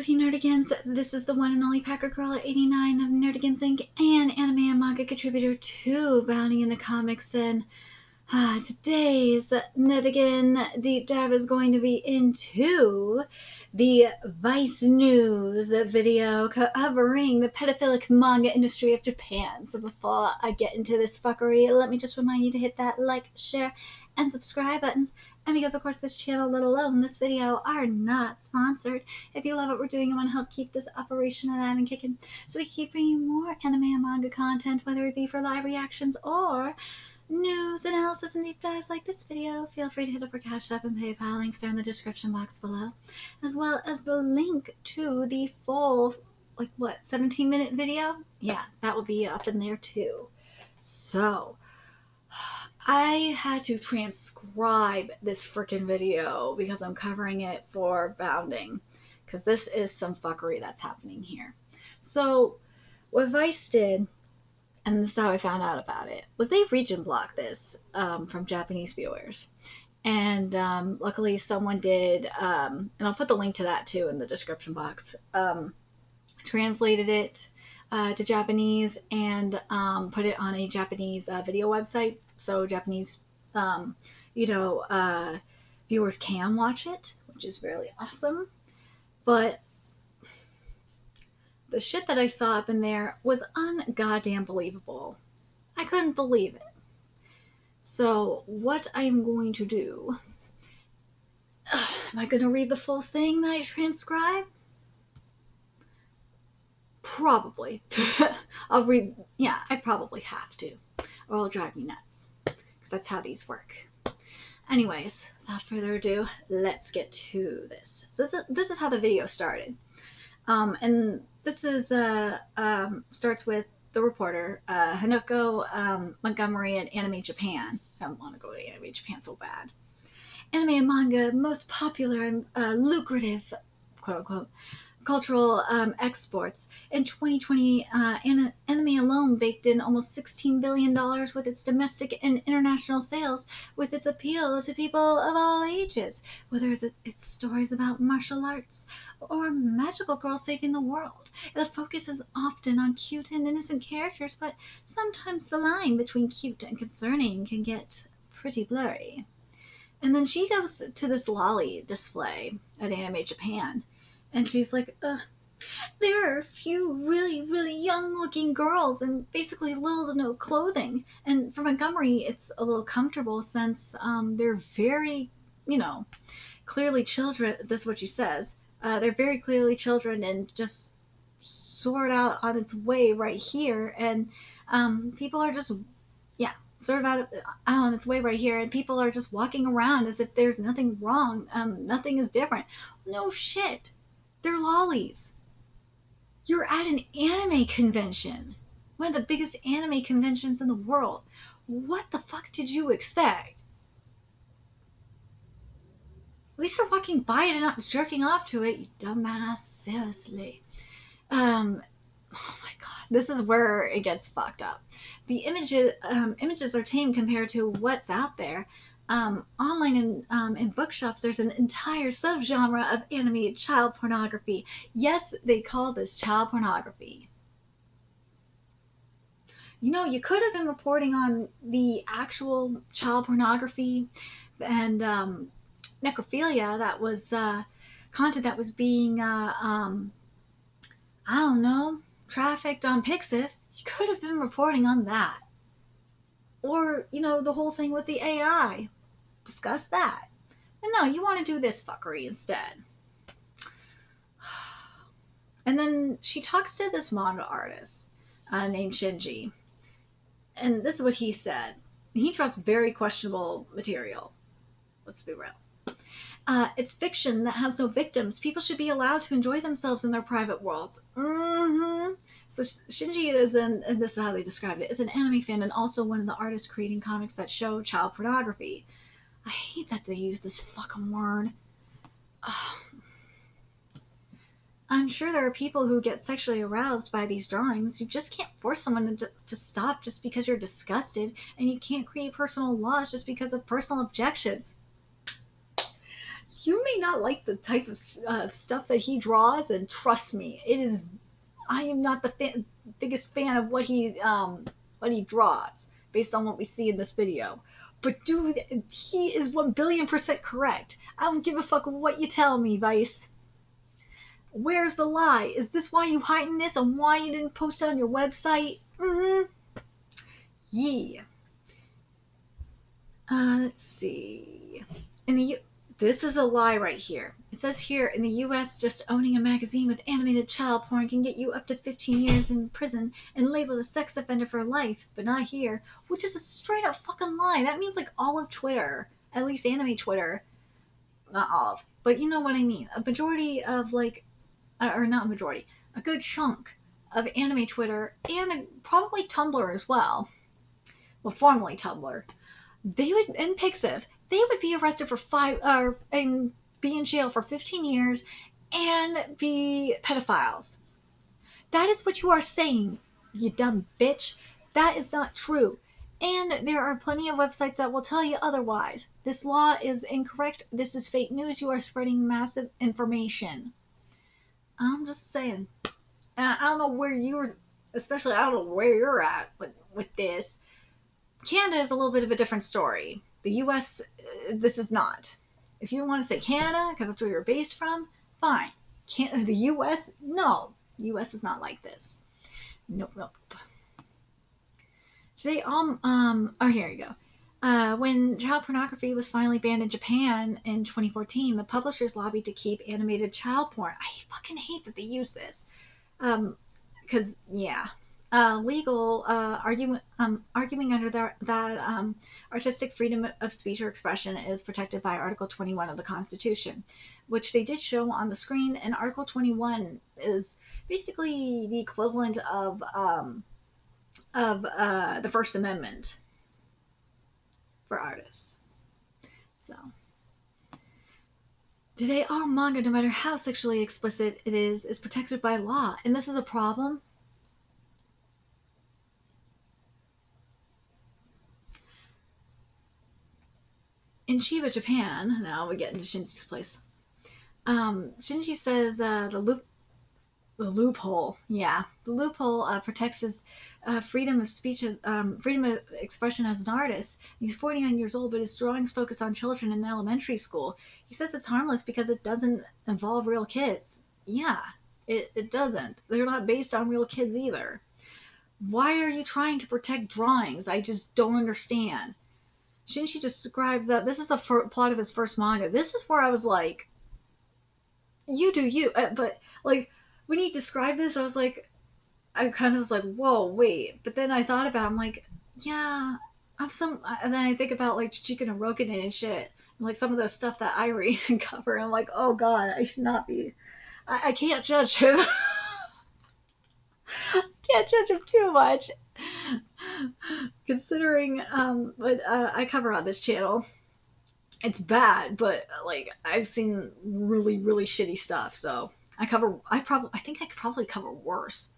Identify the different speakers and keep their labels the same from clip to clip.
Speaker 1: Woody Nerdigans, this is the one and only Packer Girl at 89 of Nerdigans Inc. and anime and manga contributor to Bounding into Comics, and today's Nerdigan deep dive is going to be into the Vice News video covering the pedophilic manga industry of Japan. So before I get into this fuckery, let me just remind you to hit that like, share, and subscribe buttons. And because, of course, this channel, let alone this video, are not sponsored, if you love what we're doing and want to help keep this operation alive and kicking, so we can keep bringing you more anime and manga content, whether it be for live reactions or news, analysis, and deep dives like this video, feel free to hit up our Cash App and PayPal. Links are in the description box below, as well as the link to the full, 17-minute video? Yeah, that will be up in there too. So, I had to transcribe this freaking video because I'm covering it for Bounding, because this is some fuckery that's happening here. So, what Vice did, and this is how I found out about it, was they region blocked this from Japanese viewers. And luckily someone did, and I'll put the link to that too in the description box, translated it to Japanese and put it on a Japanese video website, so Japanese viewers can watch it, which is really awesome. But the shit that I saw up in there was ungoddamn believable. I couldn't believe it. So what I'm going to do, am I going to read the full thing that I transcribed? Probably. I'll read, yeah, I probably have to, or it'll drive me nuts, because that's how these work. Anyways, without further ado, let's get to this. So this is how the video started. And this is starts with the reporter, Hanako Montgomery at Anime Japan. I want to go to Anime Japan so bad. Anime and manga, most popular and lucrative, quote-unquote, cultural exports. In 2020, anime alone baked in almost $16 billion with its domestic and international sales, with its appeal to people of all ages, whether it's stories about martial arts or magical girls saving the world. The focus is often on cute and innocent characters, but sometimes the line between cute and concerning can get pretty blurry. And then she goes to this lolly display at Anime Japan, and she's like, there are a few really, really young-looking girls and basically little to no clothing. And for Montgomery, it's a little comfortable since they're very, clearly children. This is what she says. They're very clearly children and just sort out on its way right here. And people are just, sort of out on its way right here. And people are just walking around as if there's nothing wrong. Nothing is different. No shit. They're lollies. You're at an anime convention. One of the biggest anime conventions in the world. What the fuck did you expect? At least they're walking by it and not jerking off to it, you dumbass. Seriously. Oh my god. This is where it gets fucked up. The images are tame compared to what's out there. Online and in bookshops, there's an entire subgenre of animated child pornography. Yes, they call this child pornography. You could have been reporting on the actual child pornography and necrophilia that was content that was being, I don't know, trafficked on Pixiv. You could have been reporting on that. Or, the whole thing with the AI. Discuss that. But no, you want to do this fuckery instead. And then she talks to this manga artist named Shinji. And this is what he said. He trusts very questionable material. Let's be real. It's fiction that has no victims. People should be allowed to enjoy themselves in their private worlds. So Shinji is and this is how they described it, is an anime fan and also one of the artists creating comics that show child pornography. I hate that they use this fucking word. I'm sure there are people who get sexually aroused by these drawings. You just can't force someone to stop just because you're disgusted, and you can't create personal laws just because of personal objections. You may not like the type of stuff that he draws, and trust me, I am not the biggest fan of what he draws based on what we see in this video. But dude, he is 1,000,000,000% correct. I don't give a fuck what you tell me, Vice. Where's the lie? Is this why you hiding this and why you didn't post it on your website? Yeah. Let's see. This is a lie right here. It says here, in the US, just owning a magazine with animated child porn can get you up to 15 years in prison and labeled a sex offender for life, but not here, which is a straight up fucking lie. That means like all of Twitter, at least anime Twitter, not all of, but you know what I mean. A majority of like, or not a majority, a good chunk of anime Twitter and probably Tumblr as well. Well, formerly Tumblr. They would, in Pixiv, they would be arrested for and be in jail for 15 years and be pedophiles. That is what you are saying, you dumb bitch. That is not true. And there are plenty of websites that will tell you otherwise. This law is incorrect. This is fake news. You are spreading massive information. I'm just saying. I don't know where especially I don't know where you're at with this. Canada is a little bit of a different story. The US, this is not. If you want to say Canada, because that's where you're based from, fine. The US, no. The US is not like this. Nope. Today, here you go. When child pornography was finally banned in Japan in 2014, the publishers lobbied to keep animated child porn. I fucking hate that they use this. Because, yeah. Legal arguing under that artistic freedom of speech or expression is protected by Article 21 of the Constitution, which they did show on the screen. And Article 21 is basically the equivalent of the First Amendment for artists. So today, all manga, no matter how sexually explicit it is protected by law, and this is a problem. In Chiba, Japan, now we get into Shinji's place. Shinji says the loophole, protects his freedom of speech, freedom of expression as an artist. He's 49 years old, but his drawings focus on children in elementary school. He says it's harmless because it doesn't involve real kids. Yeah, it doesn't. They're not based on real kids either. Why are you trying to protect drawings? I just don't understand. Shinji describes that this is the plot of his first manga. This is where I was like, you do you. But like when he described this, I kind of was like, whoa, wait. But then I thought about it, I'm like, yeah, and then I think about like Chica no Rokunin and shit. And like some of the stuff that I read and cover. I'm like, oh god, I should not be. I can't judge him. Can't judge him too much. Considering what I cover on this channel, it's bad, but like I've seen really, really shitty stuff. So I think I could probably cover worse.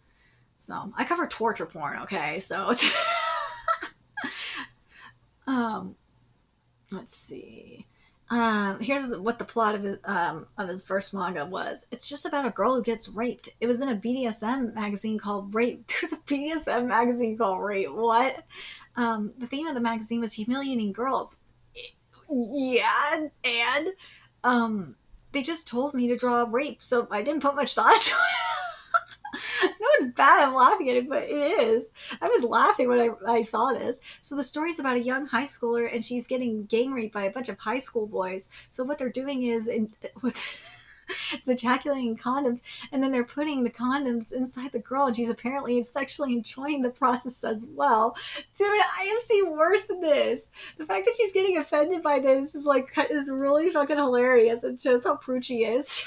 Speaker 1: So I cover torture porn. Okay, so let's see. Here's what the plot of his first manga was. It's just about a girl who gets raped. It was in a BDSM magazine called Rape. There's a BDSM magazine called Rape. What? The theme of the magazine was humiliating girls. Yeah, and they just told me to draw rape, so I didn't put much thought into it. I know it's bad, I'm laughing at it, but it is. I was laughing when I saw this. So the story's about a young high schooler, and she's getting gang raped by a bunch of high school boys. So what they're doing is, it's ejaculating condoms, and then they're putting the condoms inside the girl, and she's apparently sexually enjoying the process as well. Dude, I have seen worse than this. The fact that she's getting offended by this is really fucking hilarious. It shows how prude she is.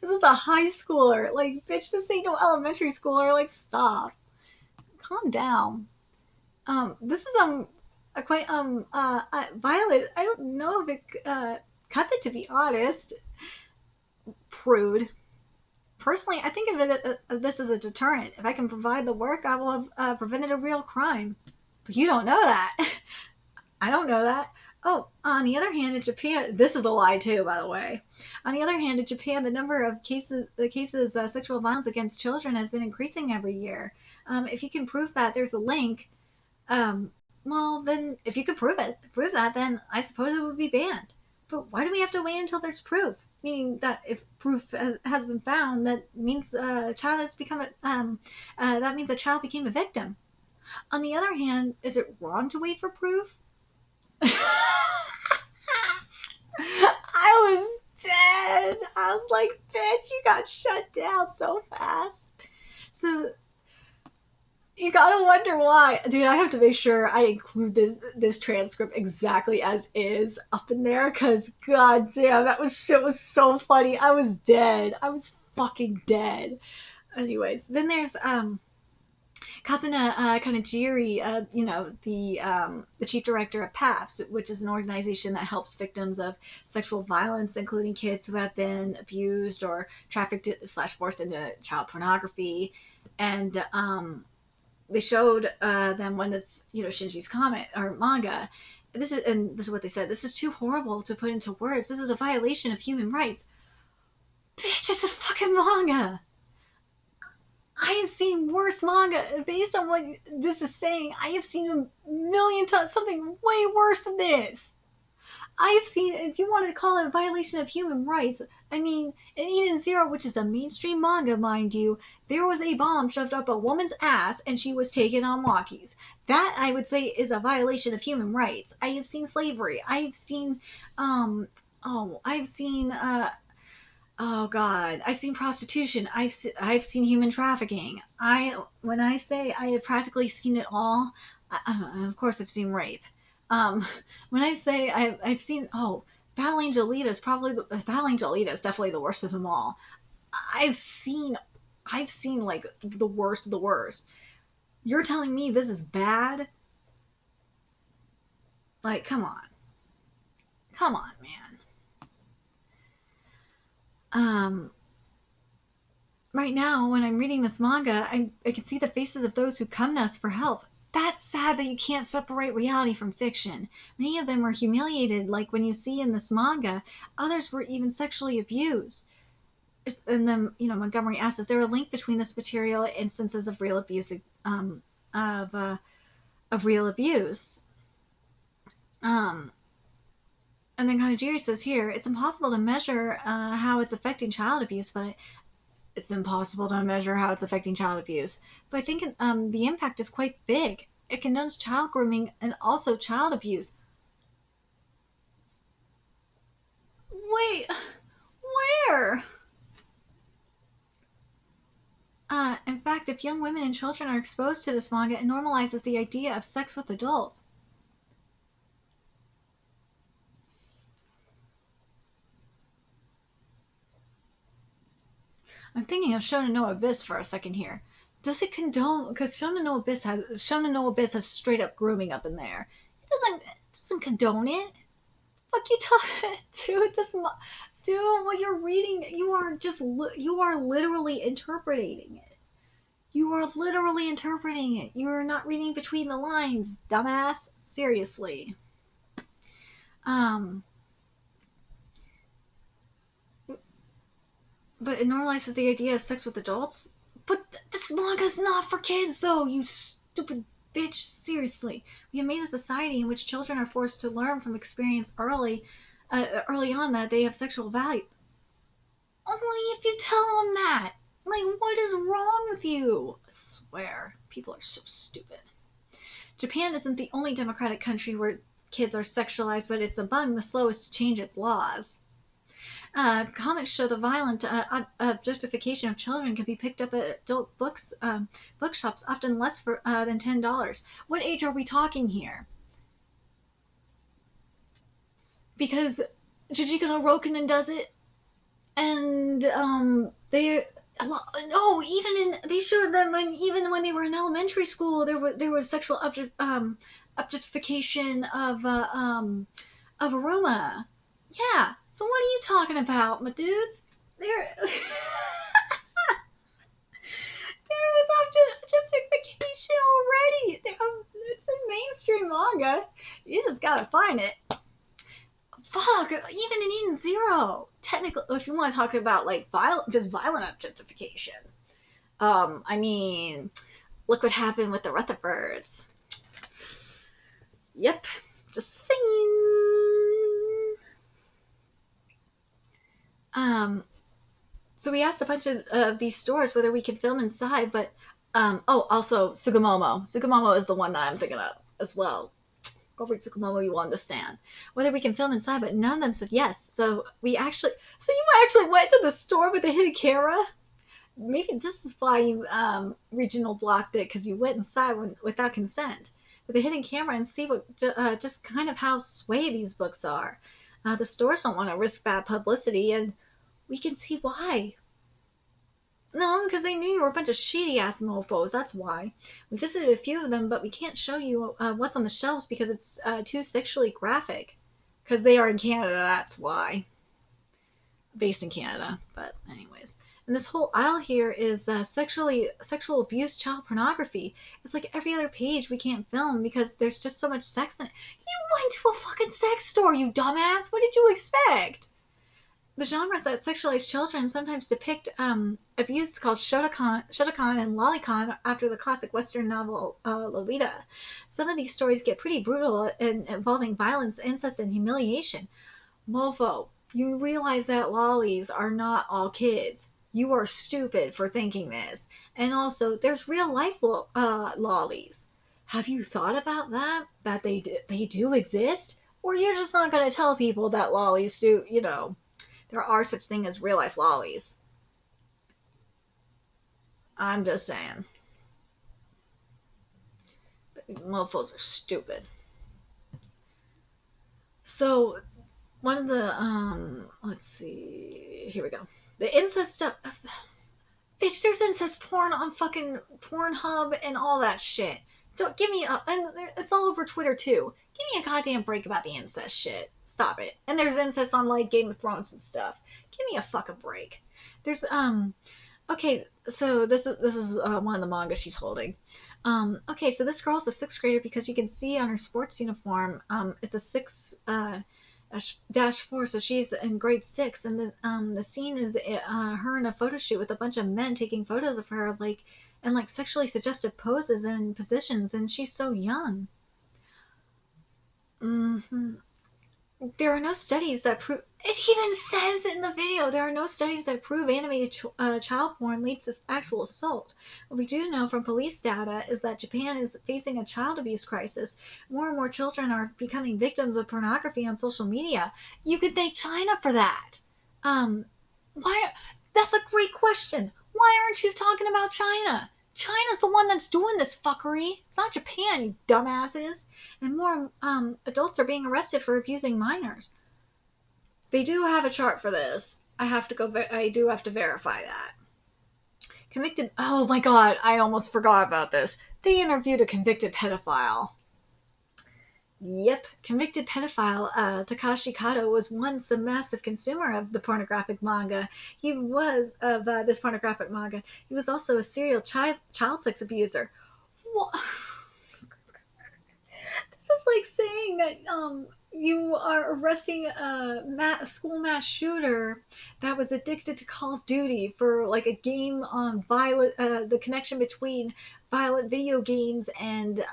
Speaker 1: This is a high schooler. Like, bitch, this ain't no elementary schooler. Like, stop. Calm down. This is, quite, Violet, I don't know if it, cuts it, to be honest. Prude. Personally, I think of this as a deterrent. If I can provide the work, I will have prevented a real crime. But you don't know that. I don't know that. Oh, on the other hand, in Japan, this is a lie too, by the way. On the other hand, in Japan, the cases sexual violence against children has been increasing every year. If you can prove that there's a link, um, well, then if you could prove that, then I suppose it would be banned. But why do we have to wait until there's proof? Meaning that if proof has been found, that means a child has become that means a child became a victim. On the other hand, is it wrong to wait for proof? I was dead. I was like, bitch, you got shut down so fast. So you gotta wonder why. Dude, I have to make sure I include this transcript exactly as is up in there, because god damn, shit was so funny. I was dead. I was fucking dead. Anyways, then there's Kazuna Kanejiri, the chief director of PAPS, which is an organization that helps victims of sexual violence, including kids who have been abused or trafficked / forced into child pornography. And they showed them one of Shinji's comic or manga. This is what they said. This is too horrible to put into words. This is a violation of human rights. Bitch, it's a fucking manga. I have seen worse manga. Based on what this is saying, I have seen a million times something way worse than this. I have seen, if you want to call it a violation of human rights, I mean, in Eden Zero, which is a mainstream manga, mind you, there was a bomb shoved up a woman's ass and she was taken on walkies. That, I would say, is a violation of human rights. I have seen slavery. I have seen, oh god, I've seen prostitution. I've seen human trafficking. When I say I have practically seen it all, of course I've seen rape. When I say I've seen, Battle Angel Alita is definitely the worst of them all. I've seen like the worst of the worst. You're telling me this is bad? Like, come on, man. Right now, when I'm reading this manga, I can see the faces of those who come to us for help. That's sad that you can't separate reality from fiction. Many of them were humiliated, like when you see in this manga. Others were even sexually abused. And then, Montgomery asks, is there a link between this material and instances of real abuse, of real abuse? And then Kanejiri says here, it's impossible to measure how it's affecting child abuse, but it's impossible to measure how it's affecting child abuse. But I think the impact is quite big. It condones child grooming and also child abuse. Wait, where? In fact, if young women and children are exposed to this manga, it normalizes the idea of sex with adults. I'm thinking of Shonen no Abyss for a second here. Does it condone? Because Shonen no Abyss has straight up grooming up in there. It doesn't condone it. Fuck you, dude. Dude, what you're reading, you are literally interpreting it. You are literally interpreting it. You are not reading between the lines, dumbass. Seriously. But it normalizes the idea of sex with adults. But this manga's not for kids, though, you stupid bitch. Seriously. We have made a society in which children are forced to learn from experience early on that they have sexual value. Only if you tell them that. Like, what is wrong with you? I swear. People are so stupid. Japan isn't the only democratic country where kids are sexualized, but it's among the slowest to change its laws. Comics show the violent objectification of children can be picked up at adult bookshops, often less than $10. What age are we talking here? Because Jujutsu no Rokunin does it, and they showed them even when they were in elementary school, there was sexual objectification of Aruma. Yeah, so what are you talking about, my dudes? There was objectification already. It's in mainstream manga. You just gotta find it. fuck, even in Eden Zero, technically, if you want to talk about like violent objectification, I mean, look what happened with the Rutherfords. Yep, just saying. So we asked a bunch of these stores whether we could film inside, but also Sugimomo. Sugimomo is the one that I'm thinking of as well. Go read Sugimomo, you will understand. Whether we can film inside, but none of them said yes. So you actually went to the store with a hidden camera? Maybe this is why you regional blocked it, because you went inside without consent with a hidden camera and see what just kind of how sway these books are. The stores don't want to risk bad publicity, and we can see why. No, because they knew you were a bunch of shady-ass mofos, that's why. We visited a few of them, but we can't show you what's on the shelves because it's too sexually graphic. Because they are in Canada, that's why. Based in Canada, but anyways. And this whole aisle here is sexual abuse, child pornography. It's like every other page we can't film because there's just so much sex in it. You went to a fucking sex store, you dumbass! What did you expect? The genres that sexualize children sometimes depict abuse called Shotokan and Lolicon after the classic Western novel Lolita. Some of these stories get pretty brutal and involving violence, incest, and humiliation. Mofo, you realize that lollies are not all kids. You are stupid for thinking this. And also, there's real life lollies. Have you thought about that? That they do exist? Or you're just not going to tell people that lollies do, there are such thing as real life lollies. I'm just saying. Mofos are stupid. So, one of the, let's see, here we go. The incest stuff, bitch, there's incest porn on fucking Pornhub and all that shit. Don't give me and it's all over Twitter too. Give me a goddamn break about the incest shit. Stop it. And there's incest on like Game of Thrones and stuff. Give me a fucking break. There's okay, so this is one of the manga she's holding. Okay, so this girl's a 6th grader because you can see on her sports uniform, it's a 6-4, so she's in grade 6, and the scene is her in a photo shoot with a bunch of men taking photos of her, in sexually suggestive poses and positions, and she's so young. There are no studies that prove... It even says in the video, there are no studies that prove animated child porn leads to actual assault. What we do know from police data is that Japan is facing a child abuse crisis. More and more children are becoming victims of pornography on social media. You could thank China for that. Why? That's a great question. Why aren't you talking about China? China's the one that's doing this fuckery. It's not Japan, you dumbasses. And more adults are being arrested for abusing minors. They do have a chart for this. I do have to verify that. Convicted. Oh my god, I almost forgot about this. They interviewed a convicted pedophile. Yep, convicted pedophile Takashi Kato was once a massive consumer of the pornographic manga. He was of this pornographic manga. He was also a serial child sex abuser. What? This is like saying that you are arresting a school mass shooter that was addicted to Call of Duty for like a game on the connection between violent video games and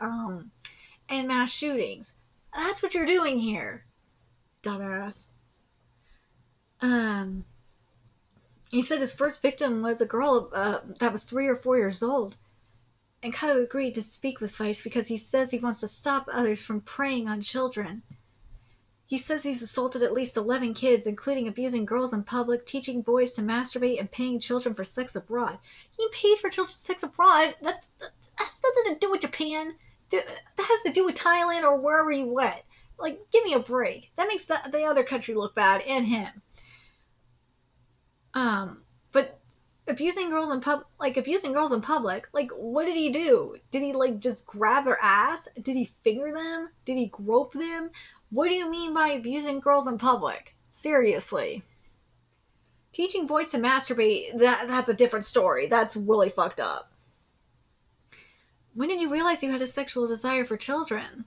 Speaker 1: mass shootings. That's what you're doing here, dumbass. He said his first victim was a girl that was 3 or 4 years old. And Kato agreed to speak with Vice because he says he wants to stop others from preying on children. He says he's assaulted at least 11 kids, including abusing girls in public, teaching boys to masturbate, and paying children for sex abroad. He paid for children's sex abroad? That has nothing to do with Japan. That has to do with Thailand or wherever you went. Like, give me a break. That makes the other country look bad, and him. But abusing girls in public, like, what did he do? Did he, just grab their ass? Did he finger them? Did he grope them? What do you mean by abusing girls in public? Seriously. Teaching boys to masturbate, that's a different story. That's really fucked up. When did you realize you had a sexual desire for children?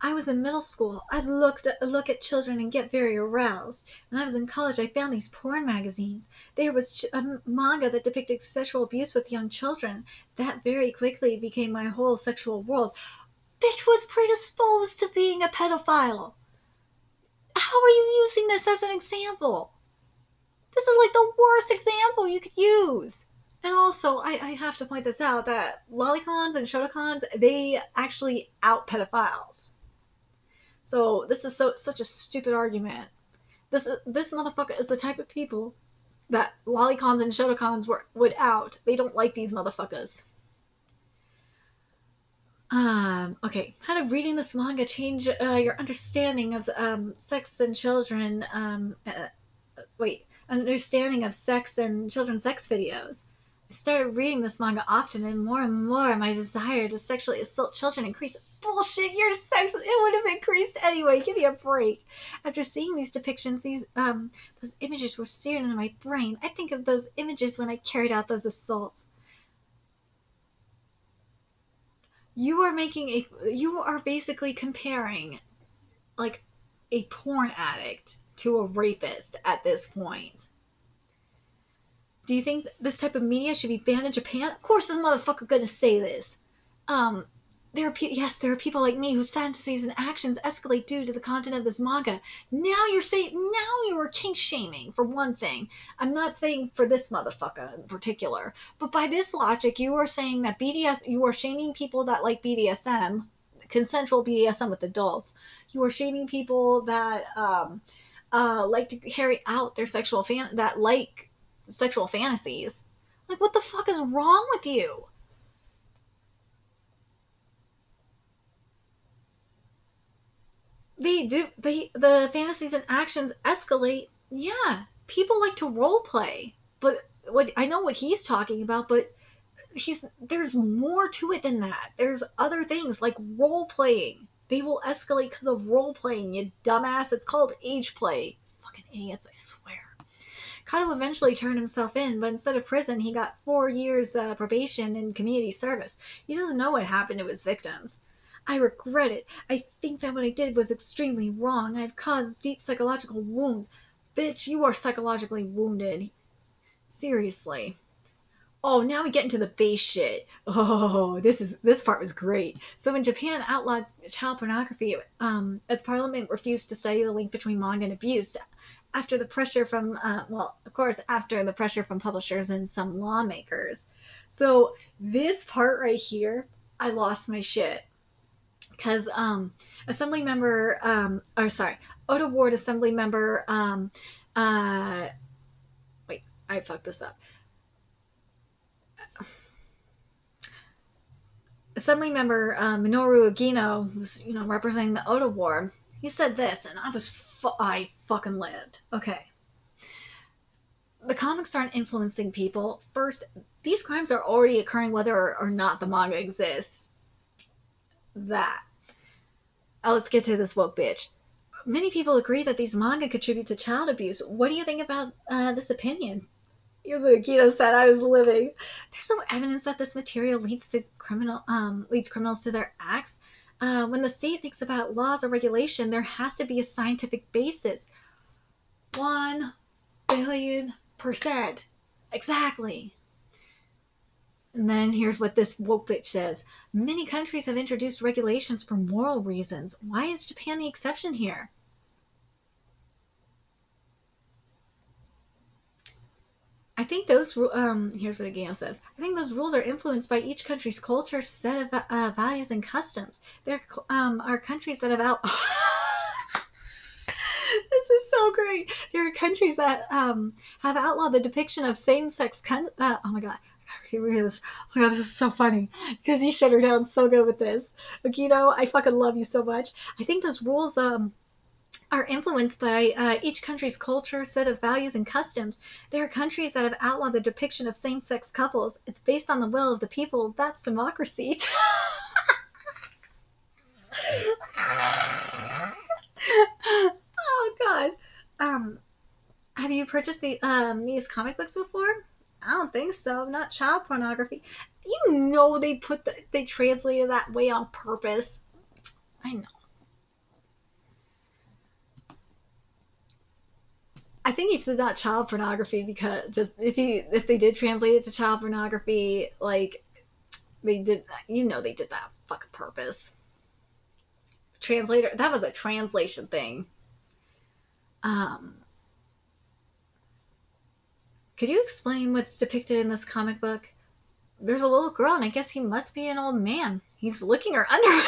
Speaker 1: I was in middle school. I'd look at children and get very aroused. When I was in college, I found these porn magazines. There was a manga that depicted sexual abuse with young children. That very quickly became my whole sexual world. Bitch was predisposed to being a pedophile. How are you using this as an example? This is like the worst example you could use. And also, I have to point this out that lolicons and shotacons, they actually out pedophiles. So this is such a stupid argument. This motherfucker is the type of people that lolicons and shotacons would out. They don't like these motherfuckers. Okay. How did reading this manga change your understanding of sex and children? Understanding of sex and children's sex videos. I started reading this manga often, and more my desire to sexually assault children increased. Bullshit, it would have increased anyway. Give me a break. After seeing these depictions, those images were seared into my brain. I think of those images when I carried out those assaults. You are basically comparing, like, a porn addict to a rapist at this point. Do you think this type of media should be banned in Japan? Of course this motherfucker gonna say this. There are people like me whose fantasies and actions escalate due to the content of this manga. Now you are kink shaming, for one thing. I'm not saying for this motherfucker in particular, but by this logic, you are saying that you are shaming people that like BDSM, consensual BDSM with adults. You are shaming people that like to carry out their sexual fantasies. Like, what the fuck is wrong with you? The fantasies and actions escalate. Yeah, people like to role play, but I know what he's talking about, but there's more to it than that. There's other things like role playing. They will escalate because of role playing, you dumbass. It's called age play. Fucking idiots, I swear. Kato eventually turned himself in, but instead of prison, he got 4 years probation and community service. He doesn't know what happened to his victims. I regret it. I think that what I did was extremely wrong. I've caused deep psychological wounds. Bitch, you are psychologically wounded. Seriously. Oh, now we get into the base shit. Oh, this part was great. So when Japan outlawed child pornography, as Parliament refused to study the link between manga and abuse, after the pressure from, after the pressure from publishers and some lawmakers. So this part right here, I lost my shit. Because Assembly Member, Oda Ward Assembly Member, wait, I fucked this up. Assembly Member Minoru Agino, who's representing the Oda War, he said this, and I fucking lived. Okay. The comics aren't influencing people. First, these crimes are already occurring whether or not the manga exists. That. Let's get to this woke bitch. Many people agree that these manga contribute to child abuse. What do you think about this opinion? Yukino said, I was living. There's no evidence that this material leads criminals to their acts. When the state thinks about laws or regulation, there has to be a scientific basis. 1,000,000,000%. Exactly. And then here's what this woke bitch says. Many countries have introduced regulations for moral reasons. Why is Japan the exception here? I think those here's what Agano says. I think those rules are influenced by each country's culture, set of values and customs. There are countries that have This is so great. There are countries that have outlawed the depiction of same-sex oh my god. Oh my god, this is so funny because he shut her down so good with this. Agino, I fucking love you so much. I think those rules are influenced by each country's culture, set of values, and customs. There are countries that have outlawed the depiction of same-sex couples. It's based on the will of the people. That's democracy. Oh, God. Have you purchased these comic books before? I don't think so. Not child pornography. You know they translated that way on purpose. I know. I think he said not child pornography because just if they did translate it to child pornography, like they did, they did that fucking purpose. Translator, that was a translation thing. Could you explain what's depicted in this comic book? There's a little girl, and I guess he must be an old man. He's licking her underwear.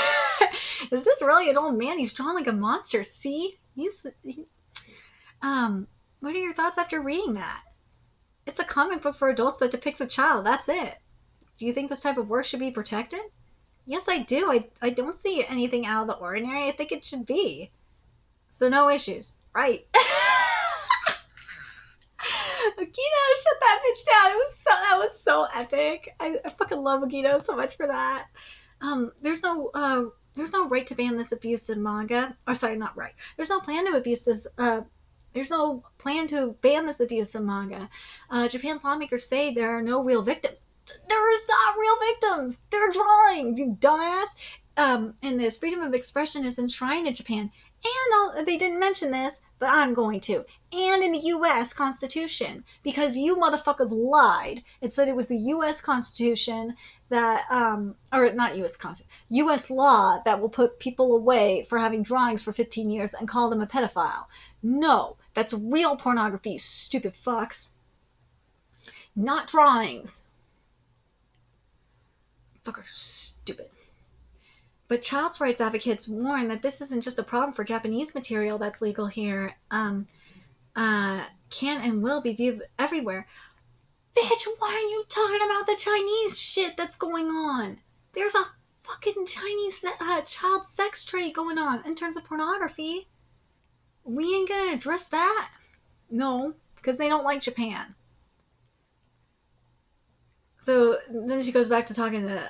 Speaker 1: Is this really an old man? He's drawn like a monster. See? What are your thoughts after reading that? It's a comic book for adults that depicts a child. That's it. Do you think this type of work should be protected? Yes, I do. I don't see anything out of the ordinary. I think it should be. So no issues. Right. Akito, shut that bitch down. That was so epic. I fucking love Akito so much for that. There's no right to ban this abuse in manga. Or sorry, not right. There's no plan to abuse this. There's no plan to ban this abuse in manga. Japan's lawmakers say there are no real victims. There's not real victims. They're drawings, you dumbass. And this freedom of expression is enshrined in Japan. And they didn't mention this, but I'm going to. And in the U.S. Constitution, because you motherfuckers lied and said it was the U.S. Constitution that, or not U.S. Constitution, U.S. law that will put people away for having drawings for 15 years and call them a pedophile. No, that's real pornography, you stupid fucks. Not drawings. Fuckers, stupid. But child rights advocates warn that this isn't just a problem for Japanese material that's legal here. Can and will be viewed everywhere. Bitch, why are you talking about the Chinese shit that's going on? There's a fucking Chinese child sex trade going on in terms of pornography. We ain't gonna address that. No, because they don't like Japan. So then she goes back to talking to,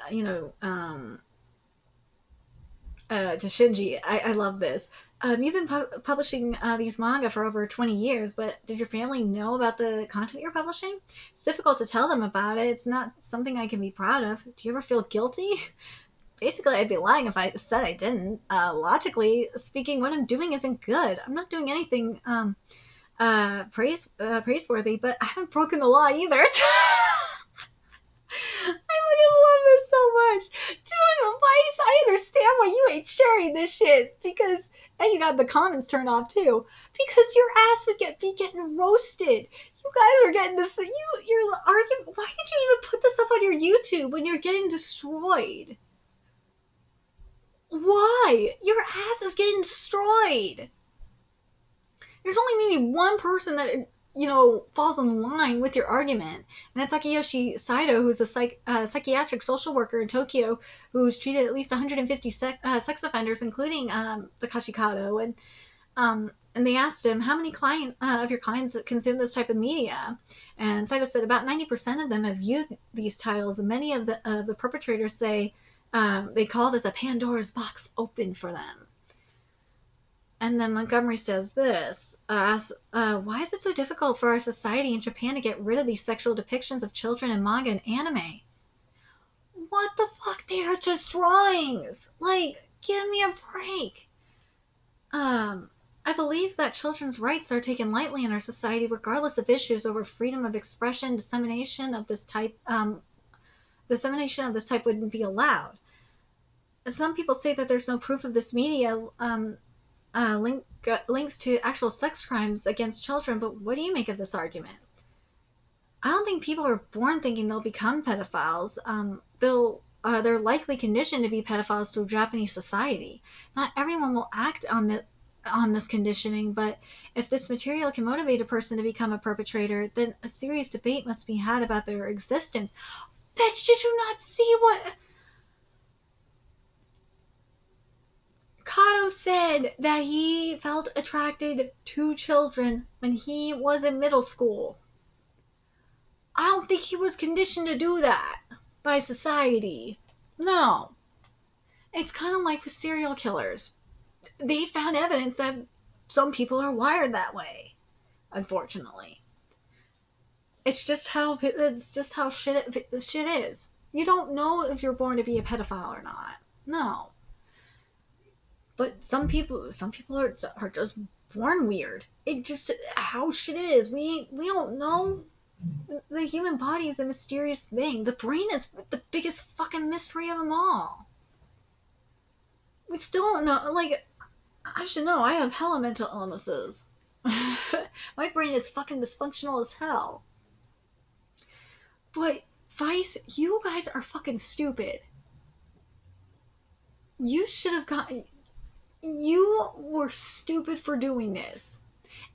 Speaker 1: to Shinji. I love this. You've been publishing these manga for over 20 years, but did your family know about the content you're publishing? It's difficult to tell them about it. It's not something I can be proud of. Do you ever feel guilty? Basically, I'd be lying if I said I didn't. Logically speaking, what I'm doing isn't good. I'm not doing anything praiseworthy, but I haven't broken the law either. I fucking love this so much. Dude, advice, I understand why you ain't sharing this shit. Because, and you got the comments turned off too. Because your ass would be getting roasted. You guys are getting this, you're arguing, why did you even put this up on your YouTube when you're getting destroyed? Why? Your ass is getting destroyed. There's only maybe one person that falls in line with your argument. And that's Akiyoshi Saito, who's a psychiatric social worker in Tokyo, who's treated at least 150 sex offenders, including Takashi Kato. And they asked him, how many of your clients consume this type of media? And Saito said about 90% of them have viewed these titles, and many of the perpetrators say they call this a Pandora's box open for them. And then Montgomery says this, why is it so difficult for our society in Japan to get rid of these sexual depictions of children in manga and anime? What the fuck? They are just drawings. Like, give me a break. I believe that children's rights are taken lightly in our society, regardless of issues over freedom of expression. Dissemination of this type wouldn't be allowed. And some people say that there's no proof of this media links to actual sex crimes against children, but what do you make of this argument? I don't think people are born thinking they'll become pedophiles. They're likely conditioned to be pedophiles through Japanese society. Not everyone will act on this conditioning, but if this material can motivate a person to become a perpetrator, then a serious debate must be had about their existence. Bitch, did you not see what... Kato said that he felt attracted to children when he was in middle school. I don't think he was conditioned to do that by society. No. It's kind of like with serial killers. They found evidence that some people are wired that way, unfortunately. It's just how shit is. You don't know if you're born to be a pedophile or not. No. But some people are just born weird. It just how shit is. We don't know. The human body is a mysterious thing. The brain is the biggest fucking mystery of them all. We still don't know. Like, I should know. I have hella mental illnesses. My brain is fucking dysfunctional as hell. But Vice, you guys are fucking stupid. You should have gotten. You were stupid for doing this.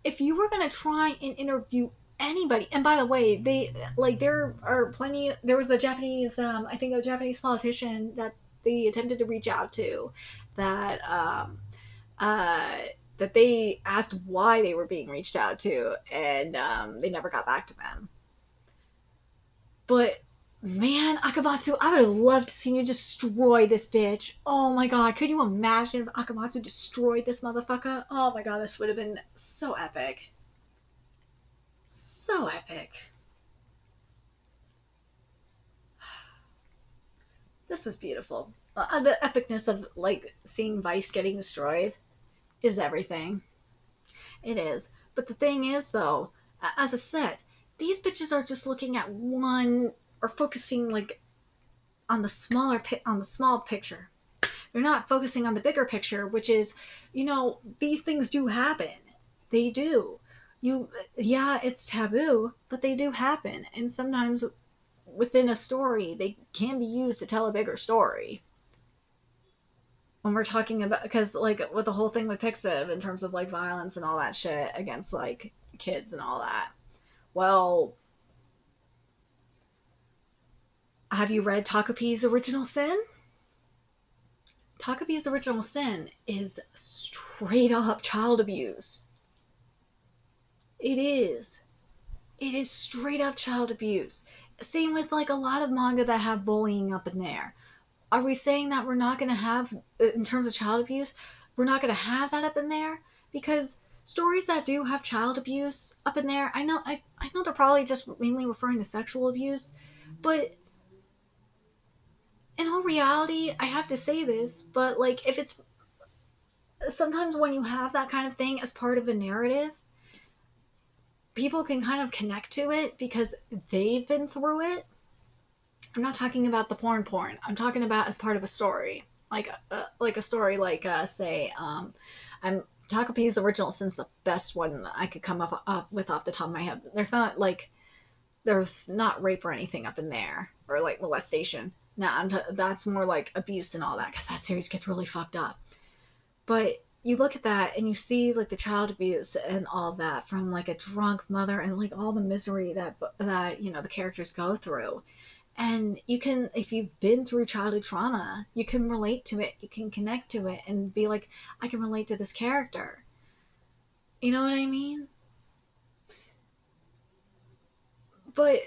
Speaker 1: If you were gonna try and interview anybody, and by the way, there are plenty. There was a Japanese, I think a Japanese politician that they attempted to reach out to, that that they asked why they were being reached out to, and they never got back to them. But man, Akamatsu, I would have loved to see you destroy this bitch. Oh my god, could you imagine if Akamatsu destroyed this motherfucker? Oh my god, this would have been so epic. So epic. This was beautiful. The epicness of, like, seeing Vice getting destroyed is everything. It is. But the thing is, though, as I said, these bitches are just looking at one, or focusing, like, on the small picture. They're not focusing on the bigger picture, which is, these things do happen. They do. Yeah, it's taboo, but they do happen. And sometimes within a story, they can be used to tell a bigger story. When we're talking about, because, like, with the whole thing with Pixiv, in terms of, like, violence and all that shit against, like, kids and all that. Well, have you read Takapi's Original Sin? Takapi's Original Sin is straight up child abuse. It is. It is straight up child abuse. Same with, like, a lot of manga that have bullying up in there. Are we saying that we're not going to have, in terms of child abuse, we're not going to have that up in there? Because stories that do have child abuse up in there, I know they're probably just mainly referring to sexual abuse, but in all reality, I have to say this, but, like, if it's, sometimes when you have that kind of thing as part of a narrative, people can kind of connect to it because they've been through it. I'm not talking about the porn. I'm talking about as part of a story, like a story, like say, I'm Takapi's Original Sin's the best one that I could come up with off the top of my head. There's not rape or anything up in there, or, like, molestation. No, that's more like abuse and all that, because that series gets really fucked up. But you look at that and you see, like, the child abuse and all that from, like, a drunk mother, and, like, all the misery that the characters go through. And you can, if you've been through childhood trauma, you can relate to it, you can connect to it, and be like, I can relate to this character. You know what I mean? But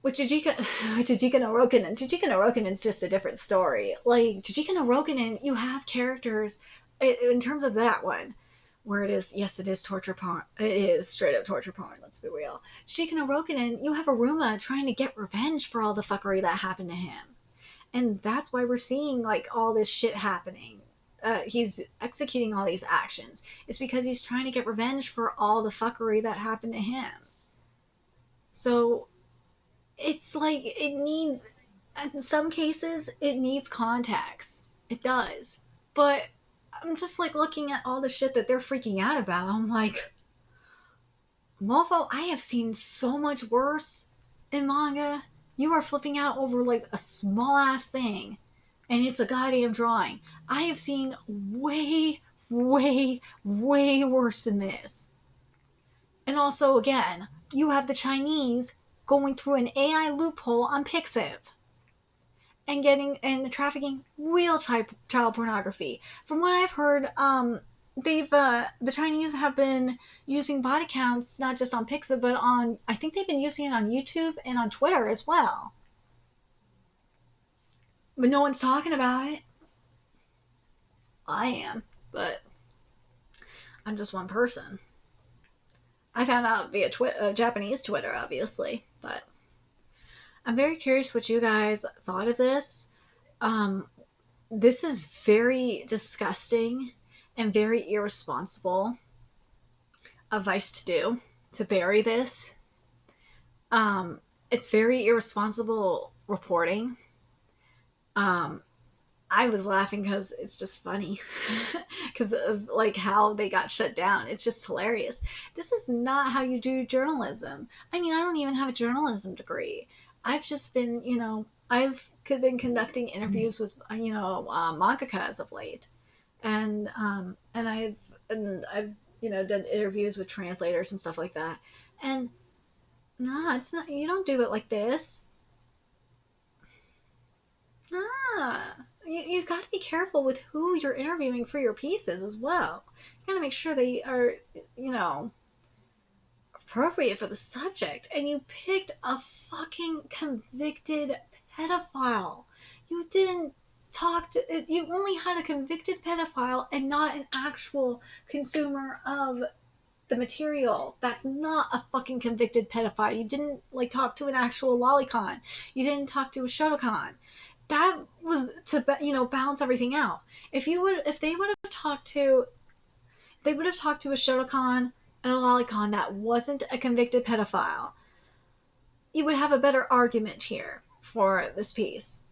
Speaker 1: with Jujika no Rokunin is just a different story. Like, Jujika no Rokunin, you have characters, in terms of that one, where it is torture porn. It is straight up torture porn, let's be real. Jujika no Rokunin, you have Aruma trying to get revenge for all the fuckery that happened to him. And that's why we're seeing, like, all this shit happening. He's executing all these actions. It's because he's trying to get revenge for all the fuckery that happened to him. So it's like, it needs, in some cases, it needs context. It does. But I'm just, like, looking at all the shit that they're freaking out about. I'm like, mofo, I have seen so much worse in manga. You are flipping out over, like, a small ass thing, and it's a goddamn drawing. I have seen way, way, way worse than this. And also, again, you have the Chinese going through an AI loophole on Pixiv and trafficking real child pornography. From what I've heard, the Chinese have been using body counts not just on Pixiv, but I think they've been using it on YouTube and on Twitter as well. But no one's talking about it. I am, but I'm just one person. I found out via Japanese Twitter, obviously, but I'm very curious what you guys thought of this. This is very disgusting and very irresponsible. advice to do to bury this. It's very irresponsible reporting. I was laughing because it's just funny because of like how they got shut down. It's just hilarious. This is not how you do journalism. I mean, I don't even have a journalism degree. I've just been, I've been conducting interviews with, mangaka as of late, and I've done interviews with translators and stuff like that. And nah, it's not. You don't do it like this. Ah, you've got to be careful with who you're interviewing for your pieces as well. You got to make sure they are, appropriate for the subject. And you picked a fucking convicted pedophile. You didn't you only had a convicted pedophile and not an actual consumer of the material. That's not a fucking convicted pedophile. You didn't talk to an actual Lolicon. You didn't talk to a Shotokan. That was to balance everything out. If they would have talked to a Shotokan and a Lolicon that wasn't a convicted pedophile, you would have a better argument here for this piece.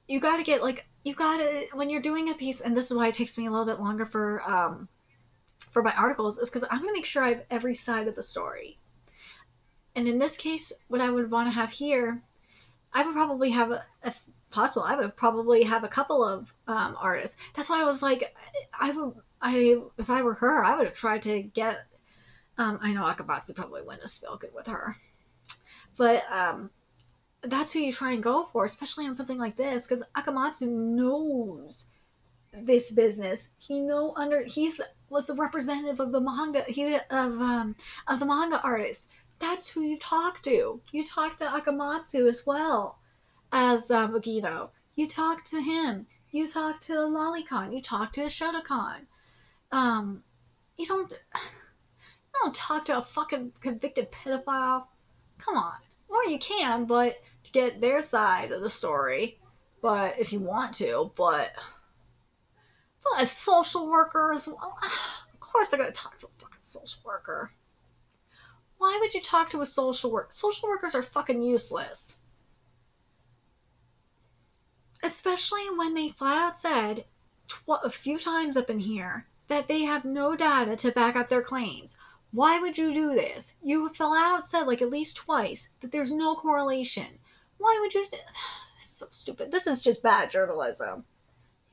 Speaker 1: You gotta get when you're doing a piece, and this is why it takes me a little bit longer for my articles, is because I'm gonna make sure I have every side of the story. And in this case, what I would want to have here, I would probably have, if possible, I would probably have a couple of artists. That's why I was like, if I were her, I would have tried to get. I know Akamatsu probably wouldn't have spoken with her, but that's who you try and go for, especially on something like this, because Akamatsu knows this business. He's was the representative of the manga. Of the manga artists. That's who you talk to. You talk to Akamatsu as well as Vagito. You talk to him. You talk to Lolicon. You talk to a Shotokan. You don't talk to a fucking convicted pedophile. Come on. Or you can, but to get their side of the story. But if you want to, but a social worker as well. Of course they're gonna talk to a fucking social worker. Why would you talk to a social worker? Social workers are fucking useless. Especially when they flat out said a few times up in here that they have no data to back up their claims. Why would you do this? You flat out said at least twice that there's no correlation. Why would you? It's so stupid. This is just bad journalism.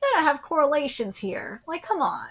Speaker 1: You gotta have correlations here. Come on.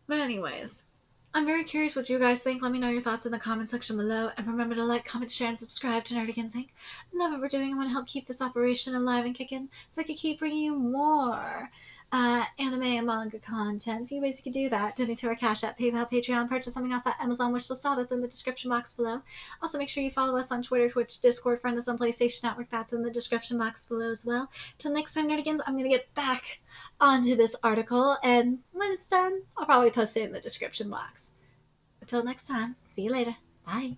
Speaker 1: But anyways, I'm very curious what you guys think. Let me know your thoughts in the comment section below. And remember to like, comment, share, and subscribe to Nerdigans Inc. Love what we're doing. I want to help keep this operation alive and kicking so I can keep bringing you more anime and manga content. A few ways you can do that: donate to our Cash App, PayPal, Patreon, purchase something off that Amazon wishlist. All that's in the description box below. Also, make sure you follow us on Twitter, Twitch, Discord, friend us on PlayStation Network. That's in the description box below as well. Till next time, Nerdigans, I'm going to get back onto this article, and when it's done, I'll probably post it in the description box. Until next time, see you later. Bye.